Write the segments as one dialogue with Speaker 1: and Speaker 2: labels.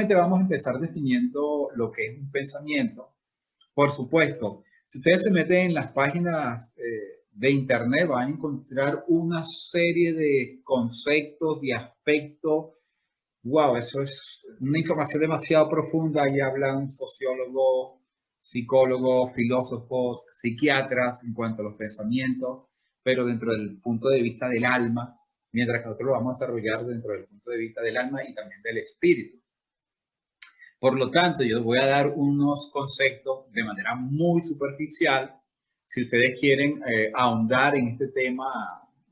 Speaker 1: primeramente vamos a empezar definiendo lo que es un pensamiento. Por supuesto, si ustedes se meten en las páginas de internet van a encontrar una serie de conceptos, de aspectos. Wow, eso es una información demasiado profunda. Ahí hablan sociólogos, psicólogos, filósofos, psiquiatras en cuanto a los pensamientos, pero dentro del punto de vista del alma, mientras que nosotros lo vamos a desarrollar dentro del punto de vista del alma y también del espíritu. Por lo tanto, yo les voy a dar unos conceptos de manera muy superficial. Si ustedes quieren ahondar en este tema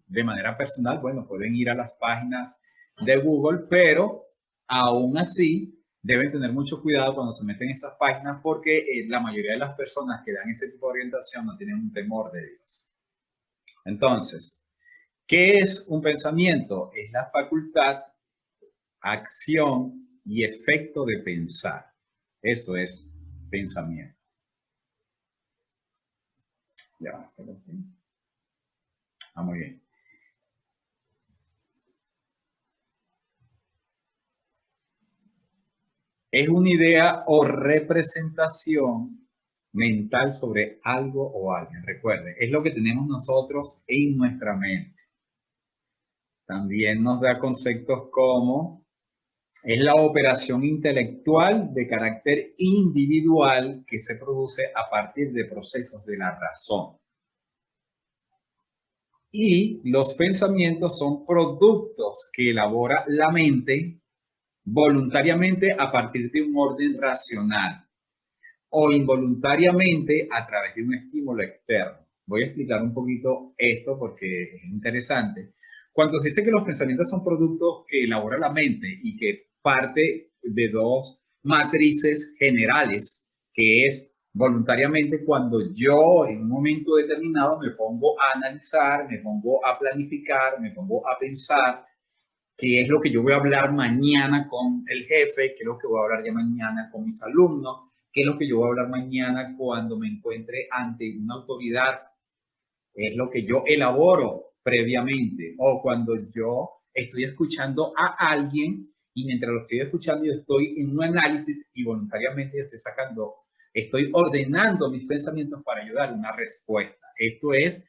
Speaker 1: de manera personal, bueno, pueden ir a las páginas de Google, pero aún así deben tener mucho cuidado cuando se meten en esas páginas porque la mayoría de las personas que dan ese tipo de orientación no tienen un temor de Dios. Entonces, ¿qué es un pensamiento? Es la facultad, acción y efecto de pensar. Eso es pensamiento. Ya, muy bien. Es una idea o representación mental sobre algo o alguien. Recuerden, es lo que tenemos nosotros en nuestra mente. También nos da conceptos como es la operación intelectual de carácter individual que se produce a partir de procesos de la razón. Y los pensamientos son productos que elabora la mente voluntariamente a partir de un orden racional o involuntariamente a través de un estímulo externo. Voy a explicar un poquito esto porque es interesante. Cuando se dice que los pensamientos son productos que elabora la mente y que parte de dos matrices generales, que es voluntariamente cuando yo en un momento determinado me pongo a analizar, me pongo a planificar, me pongo a pensar qué es lo que yo voy a hablar mañana con el jefe, qué es lo que voy a hablar ya mañana con mis alumnos, qué es lo que yo voy a hablar mañana cuando me encuentre ante una autoridad, es lo que yo elaboro previamente, o cuando yo estoy escuchando a alguien y mientras lo estoy escuchando yo estoy en un análisis y voluntariamente estoy ordenando mis pensamientos para ayudar a una respuesta. Esto es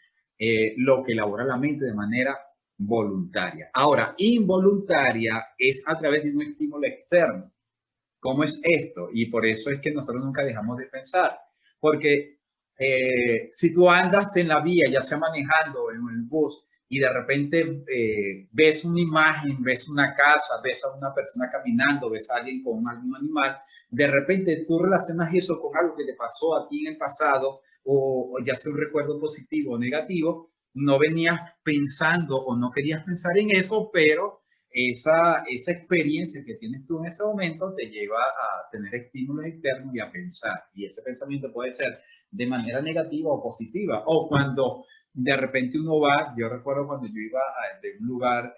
Speaker 1: lo que elabora la mente de manera voluntaria. Ahora, involuntaria es a través de un estímulo externo. ¿Cómo es esto? Y por eso es que nosotros nunca dejamos de pensar, porque si tú andas en la vía, ya sea manejando en el bus, y de repente ves una imagen, ves una casa, ves a una persona caminando, ves a alguien con algún animal, de repente tú relacionas eso con algo que te pasó a ti en el pasado, o ya sea un recuerdo positivo o negativo, no venías pensando o no querías pensar en eso, pero esa experiencia que tienes tú en ese momento te lleva a tener estímulos externos y a pensar. Y ese pensamiento puede ser de manera negativa o positiva. O cuando de repente uno va, yo recuerdo cuando yo iba de un lugar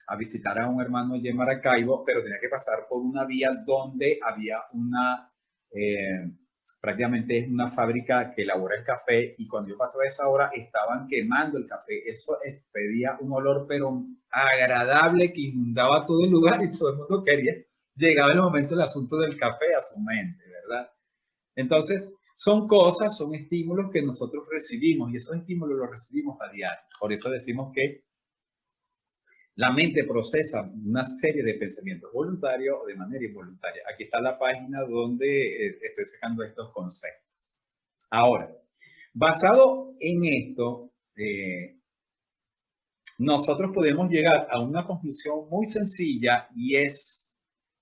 Speaker 1: a visitar a un hermano allí en Maracaibo, pero tenía que pasar por una vía donde había prácticamente es una fábrica que elabora el café y cuando yo pasaba esa hora estaban quemando el café. Eso expedía un olor pero agradable que inundaba todo el lugar y todo el mundo quería. Llegaba el momento del asunto del café a su mente, ¿verdad? Entonces, son cosas, son estímulos que nosotros recibimos y esos estímulos los recibimos a diario. Por eso decimos que la mente procesa una serie de pensamientos voluntarios o de manera involuntaria. Aquí está la página donde estoy sacando estos conceptos. Ahora, basado en esto, nosotros podemos llegar a una conclusión muy sencilla y es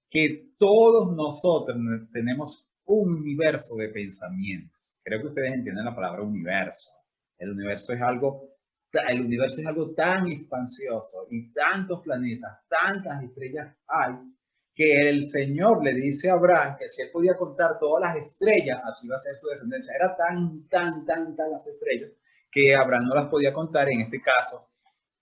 Speaker 1: que todos nosotros tenemos un universo de pensamientos. Creo que ustedes entienden la palabra universo. El universo es algo tan expansioso y tantos planetas, tantas estrellas hay, que el Señor le dice a Abraham que si él podía contar todas las estrellas, así iba a ser su descendencia. Era tan las estrellas que Abraham no las podía contar. En este caso,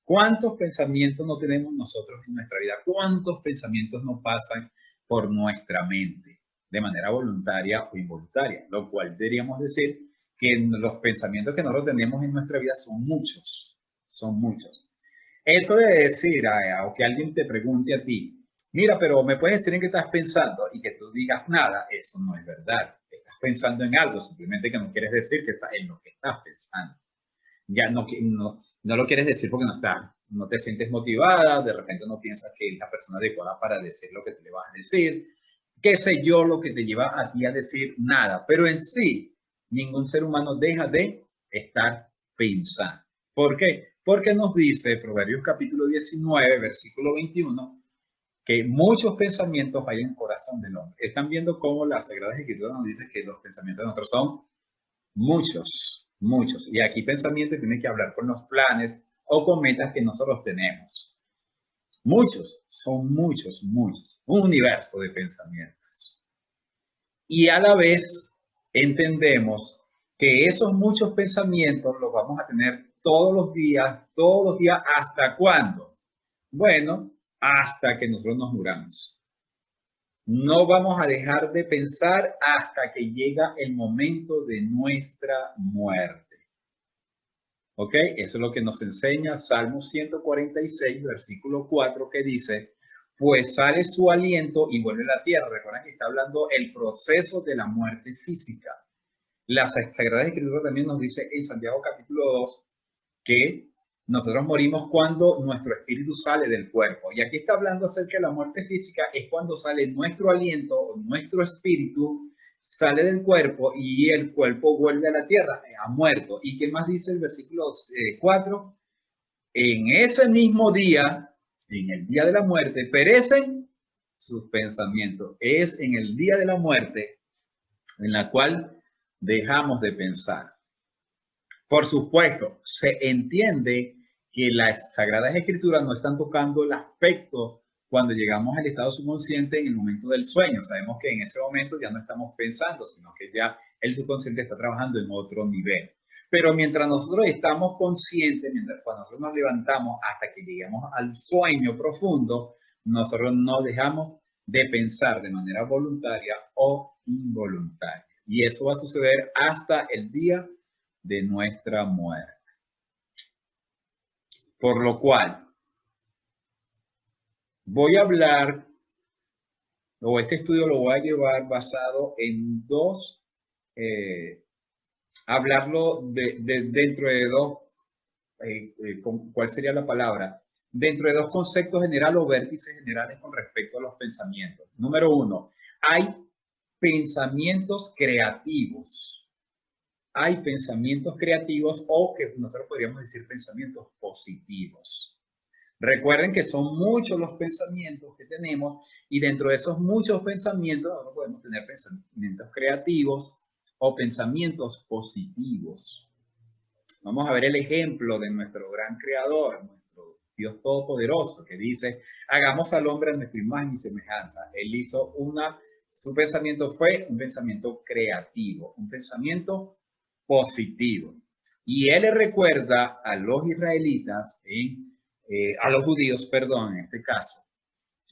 Speaker 1: ¿cuántos pensamientos no tenemos nosotros en nuestra vida? ¿Cuántos pensamientos no pasan por nuestra mente de manera voluntaria o involuntaria? Lo cual deberíamos decir que los pensamientos que nosotros tenemos en nuestra vida son muchos, son muchos. Eso de decir, o que alguien te pregunte a ti, Mira, pero me puedes decir en qué estás pensando y que tú digas nada, eso no es verdad. Estás pensando en algo, simplemente que no quieres decir que está en lo que estás pensando. Ya no lo quieres decir porque no te sientes motivada, de repente no piensas que es la persona adecuada para decir lo que te le vas a decir, qué sé yo lo que te lleva a ti a decir nada, pero en sí, ningún ser humano deja de estar pensando. ¿Por qué? Porque nos dice Proverbios capítulo 19, versículo 21, que muchos pensamientos hay en el corazón del hombre. Están viendo cómo las Sagradas Escrituras nos dice que los pensamientos de nosotros son muchos, muchos. Y aquí pensamiento tiene que hablar con los planes o con metas que nosotros tenemos. Muchos, son muchos, muchos. Un universo de pensamientos. Y a la vez entendemos que esos muchos pensamientos los vamos a tener todos los días, ¿hasta cuándo? Bueno, hasta que nosotros nos muramos. No vamos a dejar de pensar hasta que llega el momento de nuestra muerte. ¿Ok? Eso es lo que nos enseña Salmo 146, versículo 4, que dice, pues sale su aliento y vuelve a la tierra. Recuerden que está hablando el proceso de la muerte física. La Sagrada Escritura también nos dice en Santiago capítulo 2 que nosotros morimos cuando nuestro espíritu sale del cuerpo. Y aquí está hablando acerca de la muerte física, es cuando sale nuestro aliento, nuestro espíritu sale del cuerpo y el cuerpo vuelve a la tierra, ha muerto. ¿Y qué más dice el versículo 4? En ese mismo día, en el día de la muerte, perecen sus pensamientos. Es en el día de la muerte en la cual dejamos de pensar. Por supuesto, se entiende que las Sagradas Escrituras no están tocando el aspecto cuando llegamos al estado subconsciente en el momento del sueño. Sabemos que en ese momento ya no estamos pensando, sino que ya el subconsciente está trabajando en otro nivel. Pero mientras nosotros estamos conscientes, mientras cuando nosotros nos levantamos hasta que lleguemos al sueño profundo, nosotros no dejamos de pensar de manera voluntaria o involuntaria. Y eso va a suceder hasta el día de nuestra muerte. Por lo cual, voy a hablar, o este estudio lo voy a llevar basado en dos, hablarlo dentro de dos, ¿cuál sería la palabra? Dentro de dos conceptos generales o vértices generales con respecto a los pensamientos. Número uno, hay pensamientos creativos. Hay pensamientos creativos o que nosotros podríamos decir pensamientos positivos. Recuerden que son muchos los pensamientos que tenemos y dentro de esos muchos pensamientos nosotros podemos tener pensamientos creativos o pensamientos positivos. Vamos a ver el ejemplo de nuestro gran creador, nuestro Dios Todopoderoso, que dice, hagamos al hombre a nuestra imagen y semejanza. Él hizo su pensamiento fue un pensamiento creativo, un pensamiento positivo. Y él le recuerda a los israelitas, a los judíos, perdón, en este caso,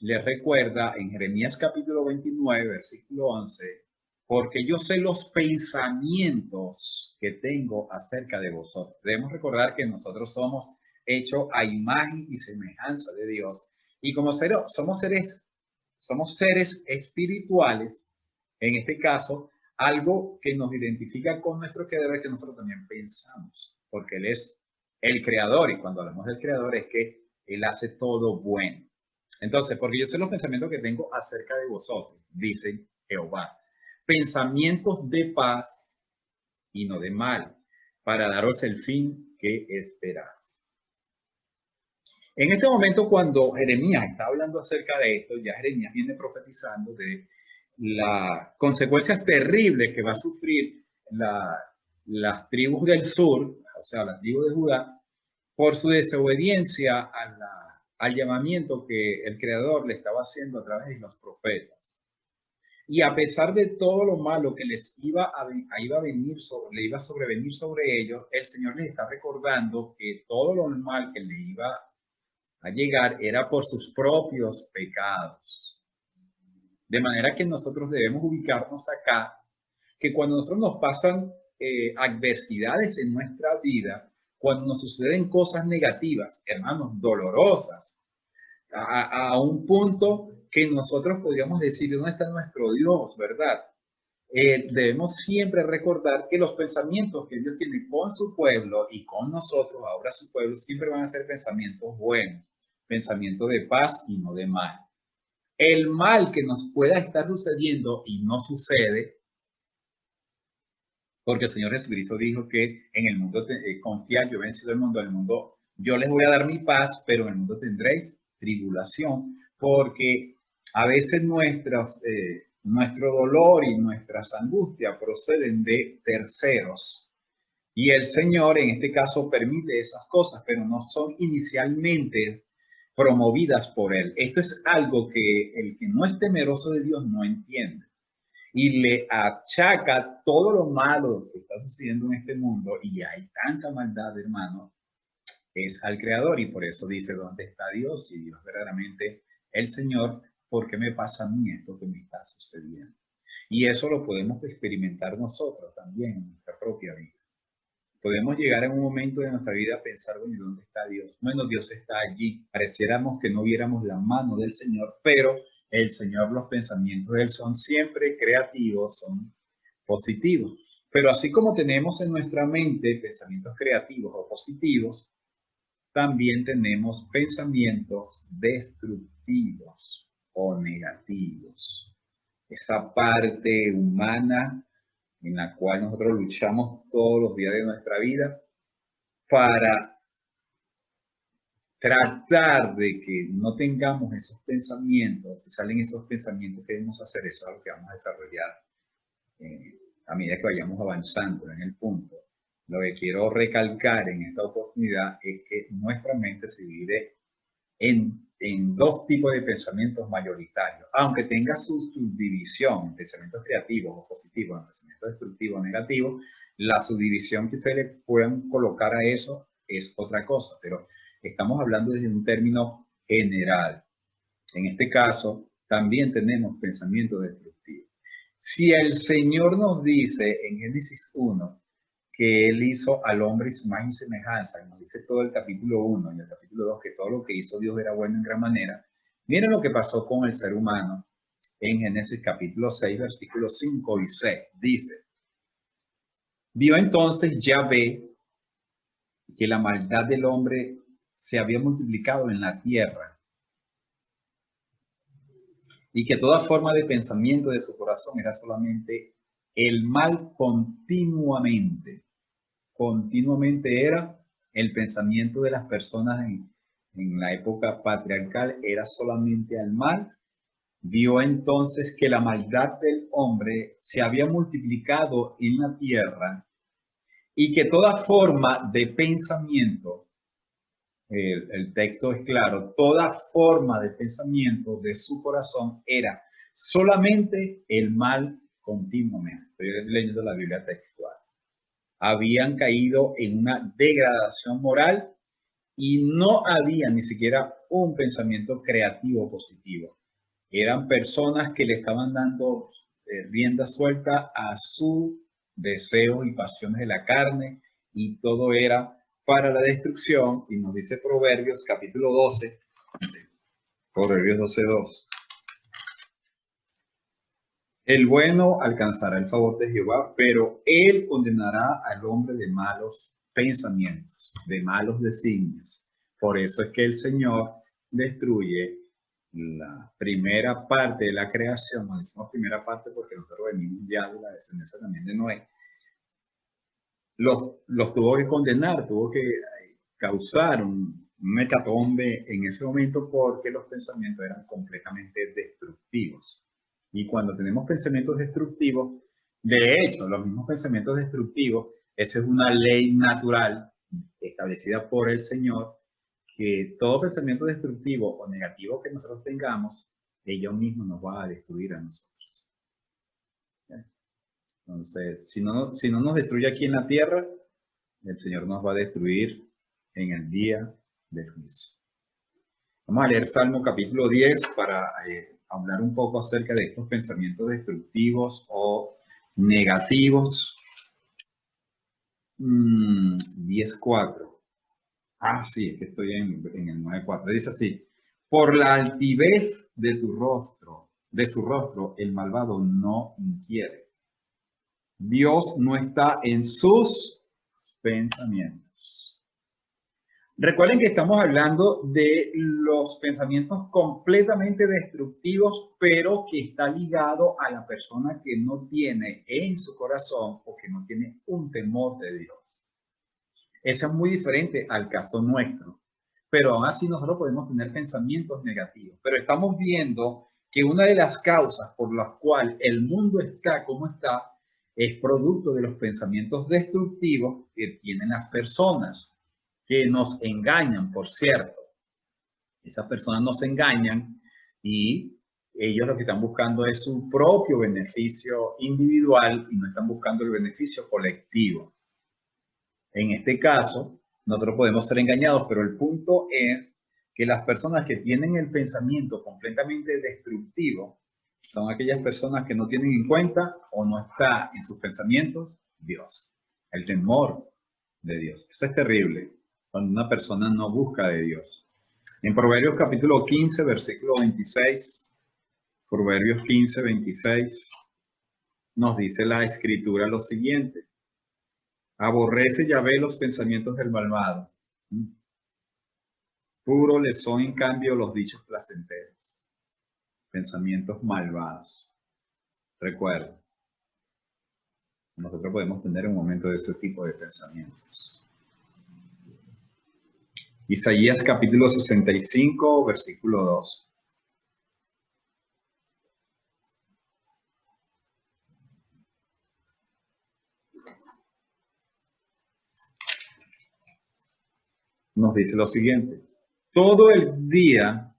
Speaker 1: les recuerda en Jeremías capítulo 29, versículo 11, porque yo sé los pensamientos que tengo acerca de vosotros. Debemos recordar que nosotros somos hechos a imagen y semejanza de Dios. Y como somos seres espirituales, en este caso, algo que nos identifica con nuestro creador es que nosotros también pensamos, porque Él es el creador y cuando hablamos del creador es que Él hace todo bueno. Entonces, porque yo sé los pensamientos que tengo acerca de vosotros, dice Jehová, pensamientos de paz y no de mal, para daros el fin que esperáis. En este momento, cuando Jeremías está hablando acerca de esto, ya Jeremías viene profetizando de las consecuencias terribles que va a sufrir las tribus del sur, o sea, la tribu de Judá, por su desobediencia al llamamiento que el Creador le estaba haciendo a través de los profetas. Y a pesar de todo lo malo que les iba a sobrevenir sobre ellos, el Señor les está recordando que todo lo mal que le iba a llegar era por sus propios pecados. De manera que nosotros debemos ubicarnos acá, que cuando nosotros nos pasan adversidades en nuestra vida, cuando nos suceden cosas negativas, hermanos, dolorosas, a un punto que nosotros podríamos decir, ¿dónde está nuestro Dios, verdad? Debemos siempre recordar que los pensamientos que Dios tiene con su pueblo y con nosotros, ahora su pueblo, siempre van a ser pensamientos buenos, pensamientos de paz y no de mal. El mal que nos pueda estar sucediendo y no sucede, porque el Señor Jesucristo dijo que en el mundo confiad, yo he vencido el mundo, yo les voy a dar mi paz, pero en el mundo tendréis tribulación, porque a veces nuestro dolor y nuestras angustias proceden de terceros. Y el Señor en este caso permite esas cosas, pero no son inicialmente promovidas por Él. Esto es algo que el que no es temeroso de Dios no entiende. Y le achaca todo lo malo que está sucediendo en este mundo, y hay tanta maldad, hermano, es al Creador, y por eso dice, ¿dónde está Dios? Y Dios verdaderamente el Señor, ¿por qué me pasa a mí esto que me está sucediendo? Y eso lo podemos experimentar nosotros también en nuestra propia vida. Podemos llegar en un momento de nuestra vida a pensar, bueno, ¿dónde está Dios? Bueno, Dios está allí. Pareciéramos que no viéramos la mano del Señor, pero el Señor, los pensamientos de Él son siempre creativos, son positivos. Pero así como tenemos en nuestra mente pensamientos creativos o positivos, también tenemos pensamientos destructivos o negativos. Esa parte humana en la cual nosotros luchamos todos los días de nuestra vida para tratar de que no tengamos esos pensamientos. Si salen esos pensamientos, queremos hacer eso, es lo que vamos a desarrollar a medida que vayamos avanzando en el punto. Lo que quiero recalcar en esta oportunidad es que nuestra mente se divide en dos tipos de pensamientos mayoritarios, aunque tenga su subdivisión en pensamientos creativos o positivos, en pensamientos destructivos o negativos, la subdivisión que ustedes le puedan colocar a eso es otra cosa, pero estamos hablando desde un término general. En este caso, también tenemos pensamientos destructivos. Si el Señor nos dice en Génesis 1 que Él hizo al hombre y su imagen y semejanza, nos dice todo el capítulo 1 y el capítulo 2, que todo lo que hizo Dios era bueno en gran manera, miren lo que pasó con el ser humano en Génesis capítulo 6, versículos 5 y 6. Dice, vio entonces Yahvé que la maldad del hombre se había multiplicado en la tierra, y que toda forma de pensamiento de su corazón era solamente el mal continuamente. Continuamente era el pensamiento de las personas en la época patriarcal, era solamente al mal. Vio entonces que la maldad del hombre se había multiplicado en la tierra y que toda forma de pensamiento, el texto es claro, toda forma de pensamiento de su corazón era solamente el mal continuamente. Estoy leyendo la Biblia textual. Habían caído en una degradación moral y no había ni siquiera un pensamiento creativo positivo. Eran personas que le estaban dando rienda suelta a sus deseos y pasiones de la carne, y todo era para la destrucción. Y nos dice Proverbios capítulo 12, Proverbios 12:2. El bueno alcanzará el favor de Jehová, pero él condenará al hombre de malos pensamientos, de malos designios. Por eso es que el Señor destruye la primera parte de la creación. No decimos primera parte porque nosotros venimos ya de la descendencia también de Noé. Los tuvo que condenar, tuvo que causar un hecatombe en ese momento porque los pensamientos eran completamente destructivos. Y cuando tenemos pensamientos destructivos, de hecho, los mismos pensamientos destructivos, esa es una ley natural establecida por el Señor, que todo pensamiento destructivo o negativo que nosotros tengamos, ellos mismos nos van a destruir a nosotros. Entonces, si no nos destruye aquí en la tierra, el Señor nos va a destruir en el día del juicio. Vamos a leer Salmo capítulo 10 para hablar un poco acerca de estos pensamientos destructivos o negativos. 10:4. Sí, es que estoy en el 9:4. Dice así: por la altivez de su rostro, el malvado no inquiere. Dios no está en sus pensamientos. Recuerden que estamos hablando de los pensamientos completamente destructivos, pero que está ligado a la persona que no tiene en su corazón o que no tiene un temor de Dios. Eso es muy diferente al caso nuestro, pero aún así nosotros podemos tener pensamientos negativos. Pero estamos viendo que una de las causas por las cuales el mundo está como está es producto de los pensamientos destructivos que tienen las personas, que nos engañan, por cierto. Esas personas nos engañan y ellos lo que están buscando es su propio beneficio individual y no están buscando el beneficio colectivo. En este caso, nosotros podemos ser engañados, pero el punto es que las personas que tienen el pensamiento completamente destructivo son aquellas personas que no tienen en cuenta o no está en sus pensamientos Dios, el temor de Dios. Eso es terrible cuando una persona no busca de Dios. En Proverbios capítulo 15, versículo 26, Proverbios 15, 26, nos dice la escritura lo siguiente: aborrece Yahvé los pensamientos del malvado. Puro le son en cambio los dichos placenteros. Pensamientos malvados. Recuerda, nosotros podemos tener un momento de ese tipo de pensamientos. Isaías capítulo 65, versículo 2. Nos dice lo siguiente: todo el día,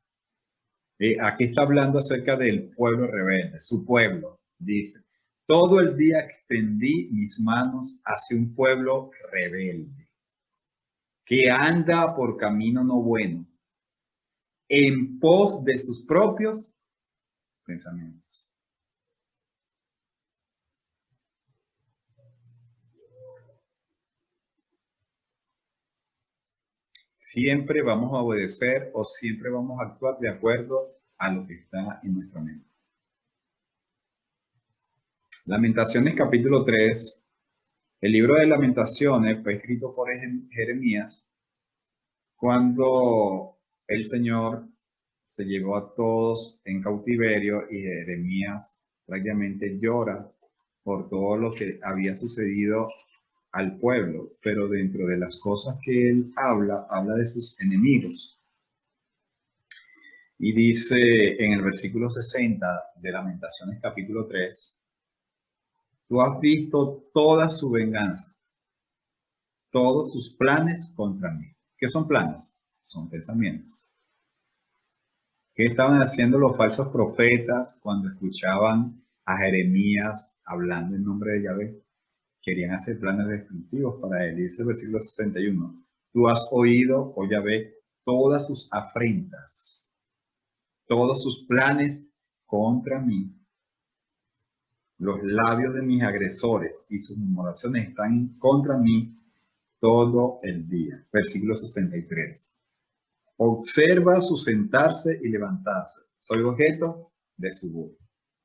Speaker 1: aquí está hablando acerca del pueblo rebelde, su pueblo, dice, todo el día extendí mis manos hacia un pueblo rebelde, que anda por camino no bueno, en pos de sus propios pensamientos. Siempre vamos a obedecer o siempre vamos a actuar de acuerdo a lo que está en nuestra mente. Lamentaciones capítulo 3. El libro de Lamentaciones fue escrito por Jeremías cuando el Señor se llevó a todos en cautiverio y Jeremías prácticamente llora por todo lo que había sucedido al pueblo, pero dentro de las cosas que él habla de sus enemigos. Y dice en el versículo 60 de Lamentaciones capítulo 3, tú has visto toda su venganza, todos sus planes contra mí. ¿Qué son planes? Son pensamientos. ¿Qué estaban haciendo los falsos profetas cuando escuchaban a Jeremías hablando en nombre de Yahvé? Querían hacer planes destructivos para él. Y dice el versículo 61, tú has oído, oh Yahvé, todas sus afrentas, todos sus planes contra mí. Los labios de mis agresores y sus murmuraciones están contra mí todo el día. Versículo 63. Observa su sentarse y levantarse. Soy objeto de su burla.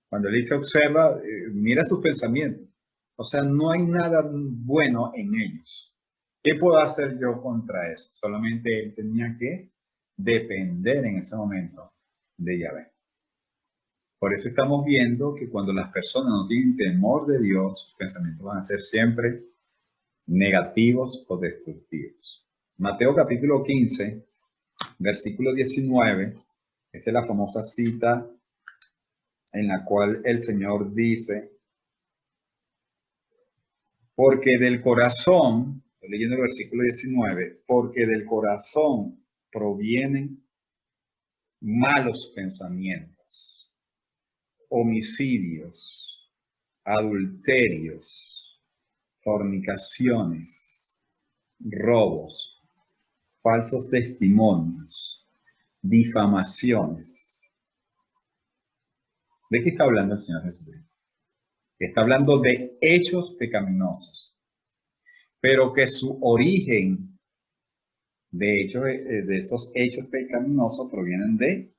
Speaker 1: Cuando él dice observa, mira sus pensamientos. O sea, no hay nada bueno en ellos. ¿Qué puedo hacer yo contra eso? Solamente él tenía que depender en ese momento de Yahvé. Por eso estamos viendo que cuando las personas no tienen temor de Dios, sus pensamientos van a ser siempre negativos o destructivos. Mateo capítulo 15, versículo 19, esta es la famosa cita en la cual el Señor dice, porque del corazón, estoy leyendo el versículo 19, porque del corazón provienen malos pensamientos, homicidios, adulterios, fornicaciones, robos, falsos testimonios, difamaciones. ¿De qué está hablando el Señor Jesucristo? Está hablando de hechos pecaminosos, pero que su origen de esos hechos pecaminosos provienen de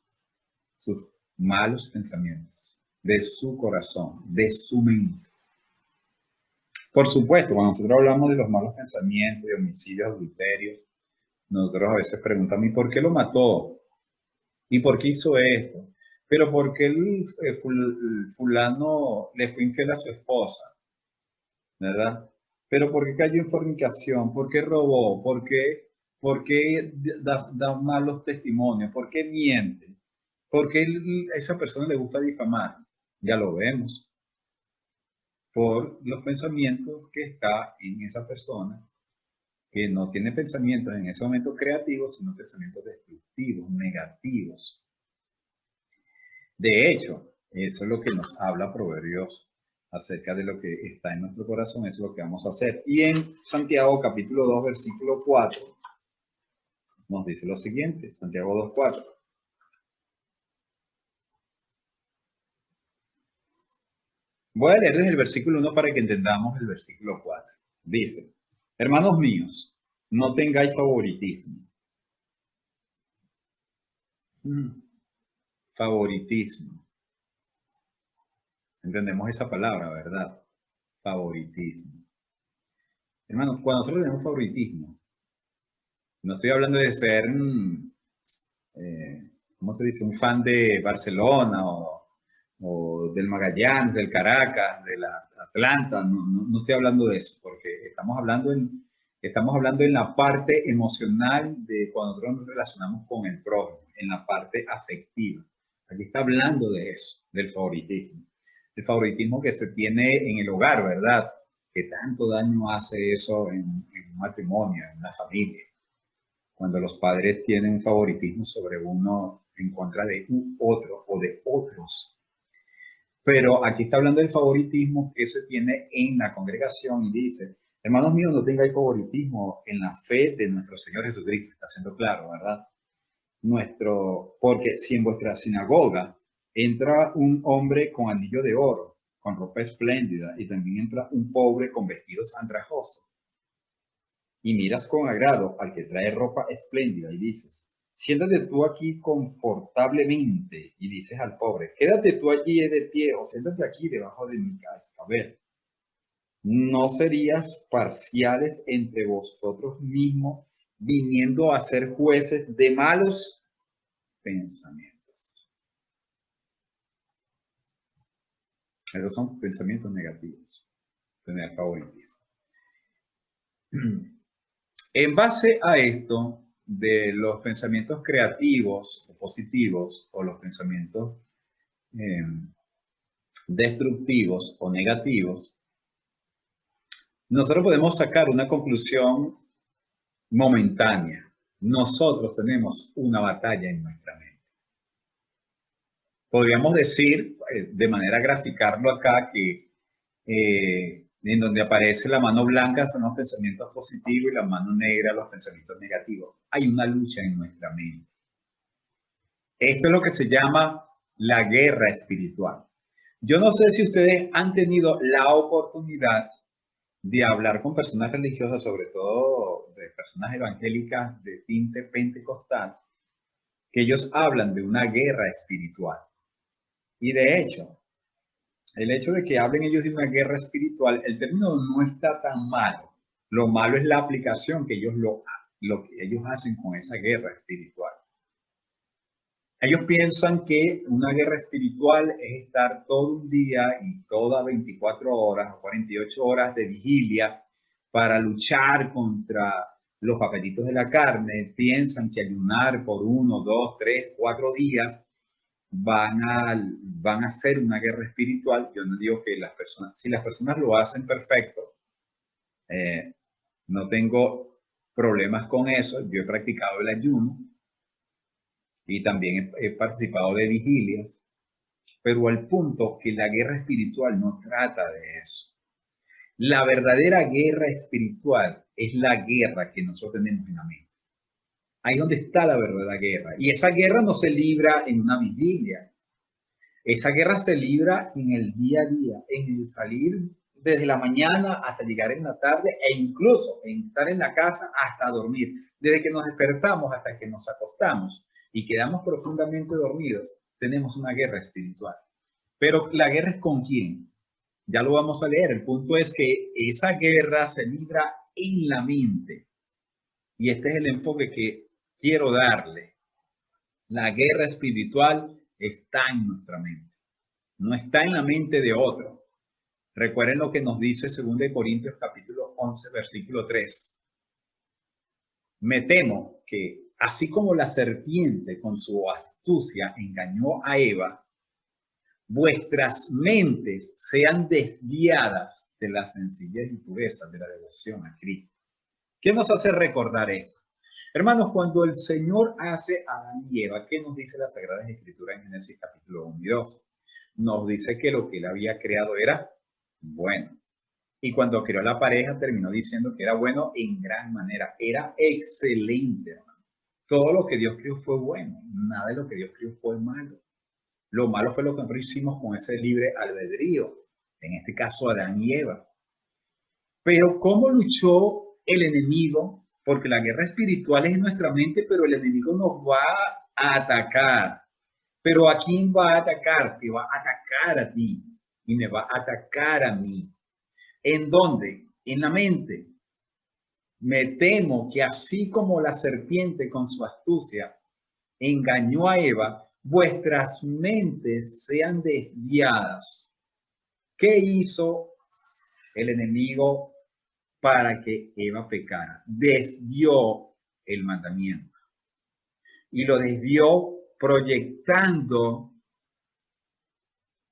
Speaker 1: sus malos pensamientos de su corazón, de su mente. Por supuesto, cuando nosotros hablamos de los malos pensamientos, de homicidios, adulterios, nosotros a veces preguntamos, ¿y por qué lo mató? ¿Y por qué hizo esto? Pero ¿por qué el fulano le fue infiel a su esposa? ¿Verdad? Pero ¿por qué cayó en fornicación? ¿Por qué robó? ¿Por qué da malos testimonios? ¿Por qué miente? ¿Por qué a esa persona le gusta difamar? Ya lo vemos. Por los pensamientos que está en esa persona, que no tiene pensamientos en ese momento creativos, sino pensamientos destructivos, negativos. De hecho, eso es lo que nos habla Proverbios acerca de lo que está en nuestro corazón, eso es lo que vamos a hacer. Y en Santiago capítulo 2, versículo 4, nos dice lo siguiente, Santiago 2, 4. Voy a leer desde el versículo 1 para que entendamos el versículo 4. Dice, hermanos míos, no tengáis favoritismo. Favoritismo. Entendemos esa palabra, ¿verdad? Favoritismo. Hermanos, cuando nosotros tenemos favoritismo, no estoy hablando de ser, ¿cómo se dice? Un fan de Barcelona o del Magallanes, del Caracas, de la Atlanta. No estoy hablando de eso, porque estamos hablando en la parte emocional de cuando nosotros nos relacionamos con el prójimo, en la parte afectiva. Aquí está hablando de eso, del favoritismo. El favoritismo que se tiene en el hogar, ¿verdad? Que tanto daño hace eso en un matrimonio, en una familia. Cuando los padres tienen favoritismo sobre uno en contra de otro o de otros. Pero aquí está hablando del favoritismo que se tiene en la congregación y dice, hermanos míos, no tengáis favoritismo en la fe de nuestro Señor Jesucristo. Está siendo claro, ¿verdad? Porque si en vuestra sinagoga entra un hombre con anillo de oro, con ropa espléndida, y también entra un pobre con vestidos andrajosos, y miras con agrado al que trae ropa espléndida y dices, siéntate tú aquí confortablemente, y dices al pobre, quédate tú allí de pie o siéntate aquí debajo de mi cascabel. ¿No serías parciales entre vosotros mismos, viniendo a ser jueces de malos pensamientos? Esos son pensamientos negativos, tener favoritismo. En base a esto, de los pensamientos creativos o positivos o los pensamientos destructivos o negativos, nosotros podemos sacar una conclusión momentánea. Nosotros tenemos una batalla en nuestra mente. Podríamos decir, de manera graficarlo acá, que en donde aparece la mano blanca son los pensamientos positivos y la mano negra los pensamientos negativos. Hay una lucha en nuestra mente. Esto es lo que se llama la guerra espiritual. Yo no sé si ustedes han tenido la oportunidad de hablar con personas religiosas, sobre todo de personas evangélicas de tinte pentecostal, que ellos hablan de una guerra espiritual. Y de hecho, el hecho de que hablen ellos de una guerra espiritual, el término no está tan malo. Lo malo es la aplicación que ellos lo que ellos hacen con esa guerra espiritual. Ellos piensan que una guerra espiritual es estar todo un día y todas 24 horas o 48 horas de vigilia para luchar contra los apetitos de la carne. Piensan que ayunar por 1, 2, 3, 4 días van a hacer una guerra espiritual. Yo no digo que si las personas lo hacen perfecto, no tengo problemas con eso. Yo he practicado el ayuno y también he participado de vigilias, pero al punto que la guerra espiritual no trata de eso. La verdadera guerra espiritual es la guerra que nosotros tenemos en la mente. Ahí es donde está la verdadera guerra. Y esa guerra no se libra en una vigilia. Esa guerra se libra en el día a día, en el salir desde la mañana hasta llegar en la tarde e incluso en estar en la casa hasta dormir. Desde que nos despertamos hasta que nos acostamos y quedamos profundamente dormidos, tenemos una guerra espiritual. Pero la guerra es con quién. Ya lo vamos a leer. El punto es que esa guerra se libra en la mente. Y este es el enfoque que quiero darle. La guerra espiritual está en nuestra mente. No está en la mente de otro. Recuerden lo que nos dice 2 Corintios capítulo 11, versículo 3. Me temo que así como la serpiente con su astucia engañó a Eva, vuestras mentes sean desviadas de la sencillez y pureza de la devoción a Cristo. ¿Qué nos hace recordar eso? Hermanos, cuando el Señor hace a Adán y Eva, ¿qué nos dice la Sagrada Escritura en Génesis capítulo 1 y 2? Nos dice que lo que él había creado era bueno. Y cuando creó la pareja, terminó diciendo que era bueno en gran manera. Era excelente, hermano. Todo lo que Dios creó fue bueno. Nada de lo que Dios creó fue malo. Lo malo fue lo que nosotros hicimos con ese libre albedrío. En este caso, Adán y Eva. Pero ¿cómo luchó el enemigo? Porque la guerra espiritual es en nuestra mente, pero el enemigo nos va a atacar. Pero ¿a quién va a atacar? Te va a atacar a ti y me va a atacar a mí. ¿En dónde? En la mente. Me temo que así como la serpiente con su astucia engañó a Eva, vuestras mentes sean desviadas. ¿Qué hizo el enemigo para que Eva pecara? Desvió el mandamiento. Y lo desvió proyectando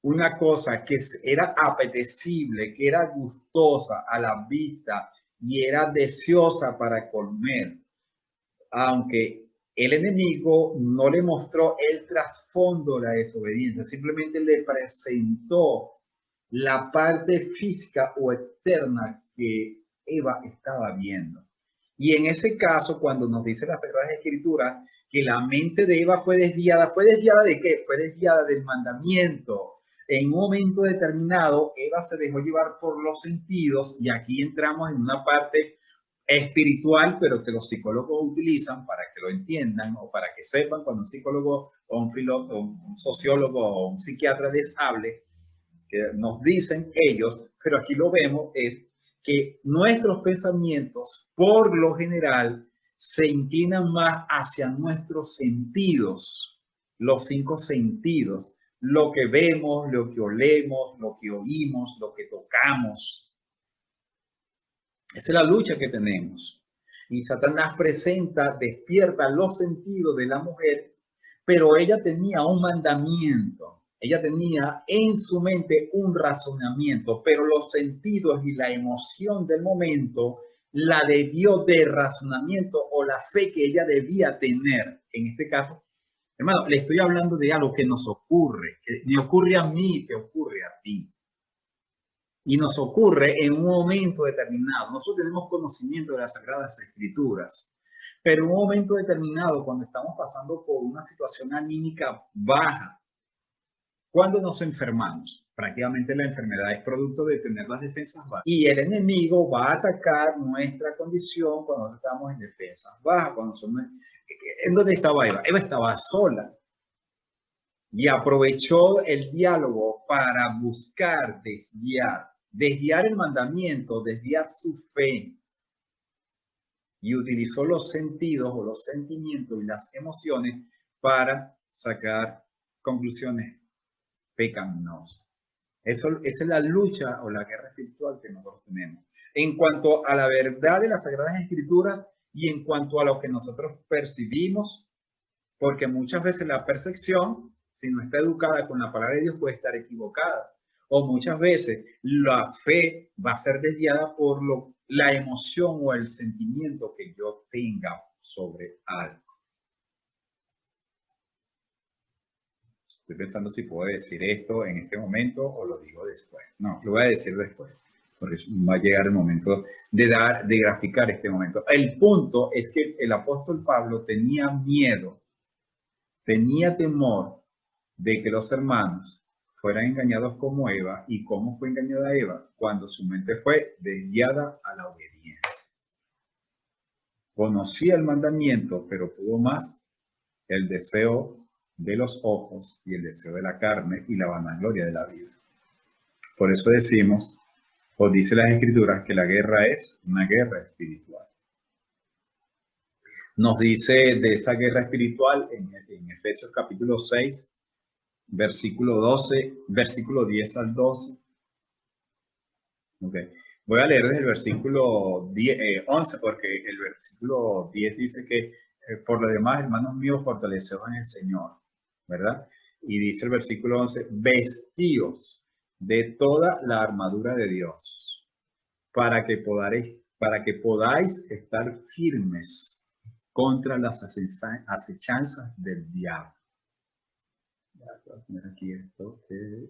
Speaker 1: una cosa que era apetecible, que era gustosa a la vista y era deseosa para comer, aunque el enemigo no le mostró el trasfondo de la desobediencia, simplemente le presentó la parte física o externa que Eva estaba viendo. Y en ese caso, cuando nos dice la Sagrada Escritura que la mente de Eva ¿fue desviada de qué? Fue desviada del mandamiento. En un momento determinado, Eva se dejó llevar por los sentidos y aquí entramos en una parte espiritual, pero que los psicólogos utilizan para que lo entiendan o para que sepan cuando un psicólogo o un filósofo, un sociólogo o un psiquiatra les hable, que nos dicen ellos, pero aquí lo vemos, es que nuestros pensamientos, por lo general, se inclinan más hacia nuestros sentidos, los 5 sentidos, lo que vemos, lo que olemos, lo que oímos, lo que tocamos. Esa es la lucha que tenemos. Y Satanás despierta los sentidos de la mujer, pero ella tenía un mandamiento. Ella tenía en su mente un razonamiento, pero los sentidos y la emoción del momento la debió de razonamiento o la fe que ella debía tener. En este caso, hermano, le estoy hablando de algo que nos ocurre, que me ocurre a mí, te ocurre a ti. Y nos ocurre en un momento determinado. Nosotros tenemos conocimiento de las Sagradas Escrituras, pero en un momento determinado, cuando estamos pasando por una situación anímica baja, cuando nos enfermamos, prácticamente la enfermedad es producto de tener las defensas bajas. Y el enemigo va a atacar nuestra condición cuando estamos en defensas bajas. ¿En dónde estaba Eva? Eva estaba sola. Y aprovechó el diálogo para buscar desviar el mandamiento, desviar su fe. Y utilizó los sentidos o los sentimientos y las emociones para sacar conclusiones pecaminosas. Esa es la lucha o la guerra espiritual que nosotros tenemos. En cuanto a la verdad de las Sagradas Escrituras y en cuanto a lo que nosotros percibimos, porque muchas veces la percepción, si no está educada con la palabra de Dios, puede estar equivocada. O muchas veces la fe va a ser desviada por la emoción o el sentimiento que yo tenga sobre algo. Estoy pensando si puedo decir esto en este momento o lo digo después. No, lo voy a decir después, porque va a llegar el momento de graficar este momento. El punto es que el apóstol Pablo tenía miedo, tenía temor de que los hermanos fueran engañados como Eva. ¿Y cómo fue engañada Eva? Cuando su mente fue desviada a la obediencia. Conocía el mandamiento, pero pudo más el deseo de los ojos y el deseo de la carne y la vanagloria de la vida. Por eso decimos, o dice las Escrituras, que la guerra es una guerra espiritual. Nos dice de esa guerra espiritual en Efesios capítulo 6, versículo 12, versículo 10 al 12. Okay. Voy a leer desde el versículo 11, porque el versículo 10 dice que por lo demás, hermanos míos, fortaleceos en el Señor, ¿verdad? Y dice el versículo 11, vestíos de toda la armadura de Dios, para que podáis estar firmes contra las acechanzas del diablo. Voy a poner aquí esto. Okay.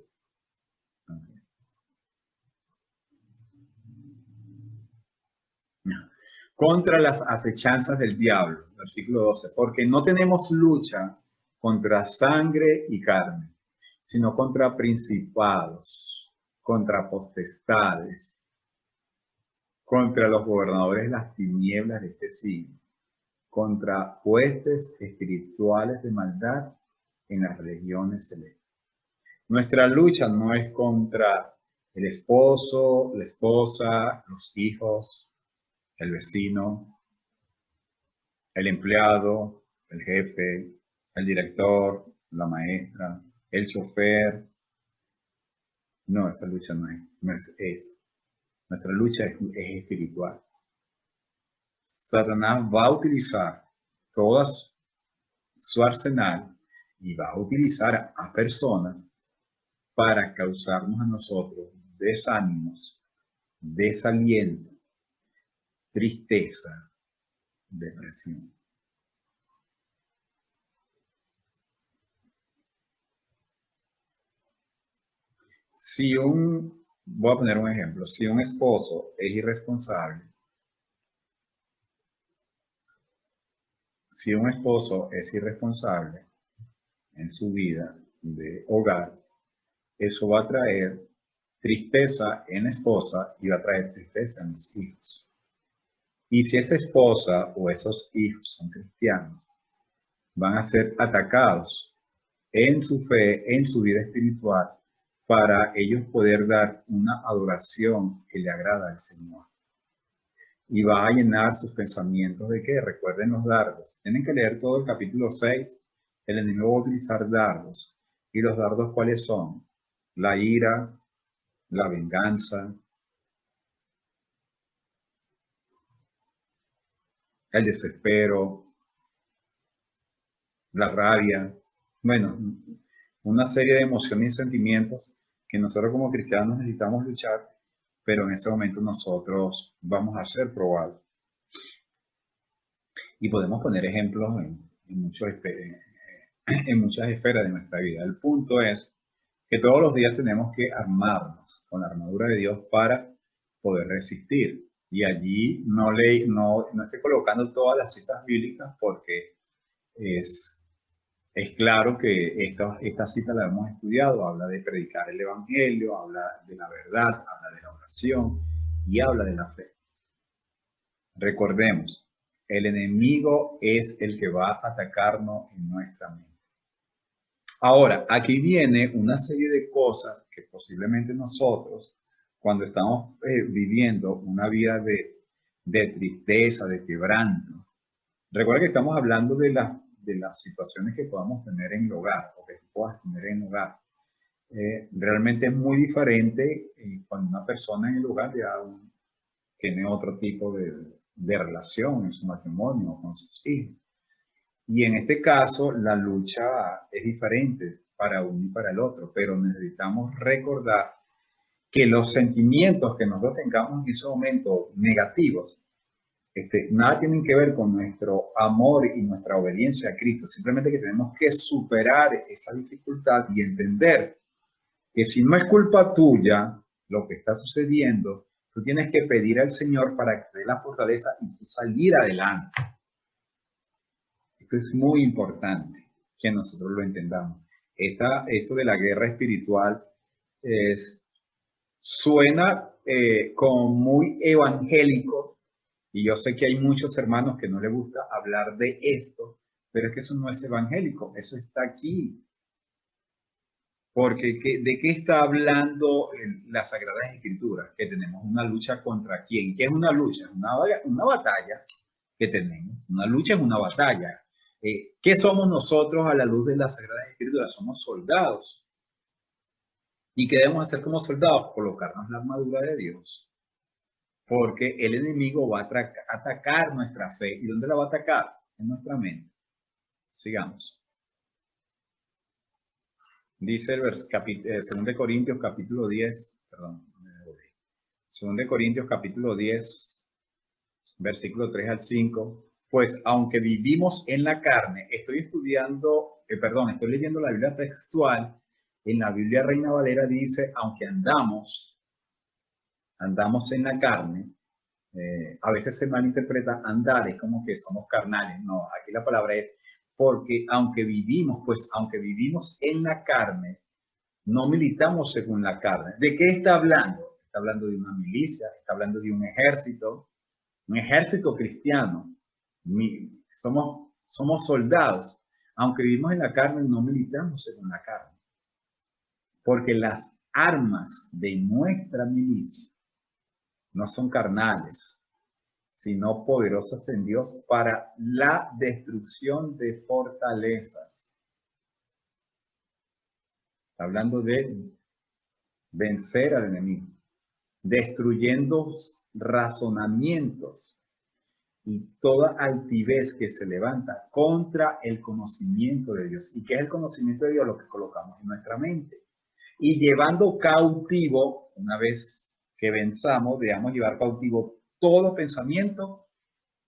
Speaker 1: Contra las acechanzas del diablo, versículo 12, porque no tenemos lucha contra sangre y carne, sino contra principados, contra potestades, contra los gobernadores de las tinieblas de este siglo, contra huestes espirituales de maldad en las regiones celestes. Nuestra lucha no es contra el esposo, la esposa, los hijos, el vecino, el empleado, el jefe, el director, la maestra, el chofer. No, esa lucha no es. Nuestra lucha es espiritual. Satanás va a utilizar todo su arsenal y va a utilizar a personas para causarnos a nosotros desánimos, desaliento, tristeza, depresión. Voy a poner un ejemplo, si un esposo es irresponsable, en su vida de hogar, eso va a traer tristeza en la esposa y va a traer tristeza en los hijos. Y si esa esposa o esos hijos son cristianos, van a ser atacados en su fe, en su vida espiritual, para ellos poder dar una adoración que le agrada al Señor. Y va a llenar sus pensamientos de que recuerden los dardos. Tienen que leer todo el capítulo 6. El enemigo va a utilizar dardos. ¿Y los dardos cuáles son? La ira, la venganza, el desespero, la rabia. Bueno, una serie de emociones y sentimientos que nosotros como cristianos necesitamos luchar, pero en ese momento nosotros vamos a ser probados. Y podemos poner ejemplos en muchas esferas de nuestra vida. El punto es que todos los días tenemos que armarnos con la armadura de Dios para poder resistir. Y allí no estoy colocando todas las citas bíblicas porque es claro que esta cita la hemos estudiado, habla de predicar el evangelio, habla de la verdad, habla de la oración y habla de la fe. Recordemos, el enemigo es el que va a atacarnos en nuestra mente. Ahora, aquí viene una serie de cosas que posiblemente nosotros, cuando estamos viviendo una vida de tristeza, de quebranto, recuerda que estamos hablando de las situaciones que podamos tener en el hogar o que puedas tener en el hogar. Realmente es muy diferente cuando una persona en el hogar ya tiene otro tipo de relación en su matrimonio o con sus hijos. Y en este caso, la lucha es diferente para uno y para el otro, pero necesitamos recordar que los sentimientos que nosotros tengamos en ese momento negativos, nada tienen que ver con nuestro amor y nuestra obediencia a Cristo. Simplemente que tenemos que superar esa dificultad y entender que si no es culpa tuya lo que está sucediendo, tú tienes que pedir al Señor para que te dé la fortaleza y salir adelante. Esto es muy importante que nosotros lo entendamos. Esto de la guerra espiritual suena como muy evangélico, y yo sé que hay muchos hermanos que no les gusta hablar de esto, Pero es que eso no es evangélico, eso está aquí. Porque ¿de qué está hablando las Sagradas Escrituras? Que tenemos una lucha contra quién. ¿Qué es una lucha? Una batalla que tenemos. Una lucha es una batalla. ¿Qué somos nosotros a la luz de las Sagradas Escrituras? Somos soldados. ¿Y qué debemos hacer como soldados? Colocarnos la armadura de Dios. Porque el enemigo va a atacar nuestra fe. ¿Y dónde la va a atacar? En nuestra mente. Sigamos. Dice el 2 Corintios capítulo 10, perdón, 2 Corintios capítulo 10, versículo 3 al 5, pues aunque vivimos en la carne, estoy leyendo la Biblia textual, en la Biblia Reina Valera dice, aunque andamos en la carne, a veces se malinterpreta andar, es como que somos carnales, no, aquí la palabra es porque aunque vivimos en la carne, no militamos según la carne. ¿De qué está hablando? Está hablando de una milicia, está hablando de un ejército cristiano. Somos soldados. Aunque vivimos en la carne, no militamos según la carne. Porque las armas de nuestra milicia no son carnales, sino poderosas en Dios para la destrucción de fortalezas. Está hablando de vencer al enemigo, destruyendo razonamientos y toda altivez que se levanta contra el conocimiento de Dios. ¿Y qué es el conocimiento de Dios? Lo que colocamos en nuestra mente. Y llevando cautivo, una vez que venzamos, debemos llevar cautivo todo pensamiento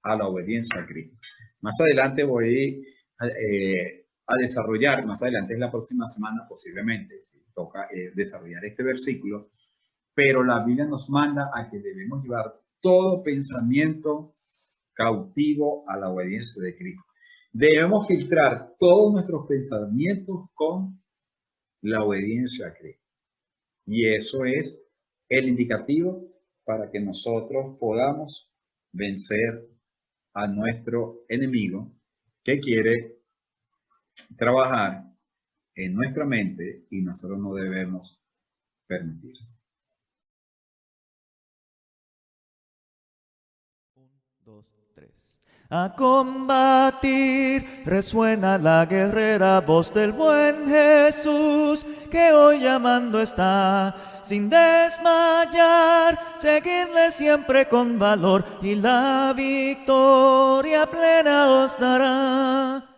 Speaker 1: a la obediencia a Cristo. Más adelante voy a desarrollar, más adelante es la próxima semana posiblemente, si toca desarrollar este versículo, pero la Biblia nos manda a que debemos llevar todo pensamiento cautivo a la obediencia de Cristo. Debemos filtrar todos nuestros pensamientos con la obediencia a Cristo. Y eso es el indicativo para que nosotros podamos vencer a nuestro enemigo que quiere trabajar en nuestra mente y nosotros no debemos permitirse.
Speaker 2: 1, 2, 3. A combatir resuena la guerrera voz del buen Jesús que hoy llamando está. Sin desmayar, seguidle siempre con valor y la victoria plena os dará.